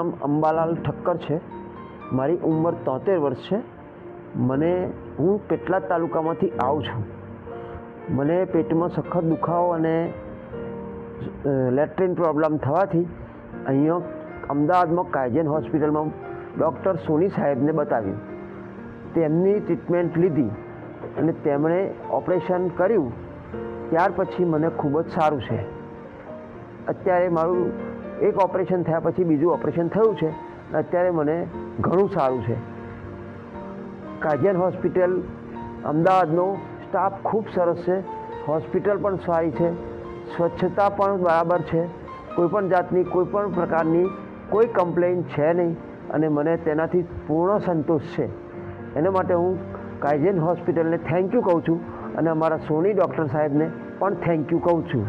નામ અંબાલાલ ઠક્કર છે. મારી ઉંમર 73 વર્ષ છે. હું પેટલાદ તાલુકામાંથી આવું છું. મને પેટમાં સખત દુખાવો અને લેટ્રિન પ્રોબ્લેમ થવાથી અહીંયા અમદાવાદમાં કાયજન હોસ્પિટલમાં ડૉક્ટર સોની સાહેબને બતાવ્યું. તેમની ટ્રીટમેન્ટ લીધી અને તેમણે ઓપરેશન કર્યું. ત્યાર પછી મને ખૂબ જ સારું છે. અત્યારે મારું એક ઓપરેશન થયા પછી બીજું ઓપરેશન થયું છે. અત્યારે મને ઘણું સારું છે. કાયજન હોસ્પિટલ અમદાવાદનો સ્ટાફ ખૂબ સરસ છે. હોસ્પિટલ પણ સારી છે. સ્વચ્છતા પણ બરાબર છે. કોઈપણ જાતની કોઈપણ પ્રકારની કોઈ કમ્પ્લેન છે નહીં અને મને તેનાથી પૂર્ણ સંતોષ છે. એના માટે હું કાયજન હોસ્પિટલને થેન્ક યુ કહું છું અને અમારા સોની ડૉક્ટર સાહેબને પણ થેન્ક યુ કહું છું.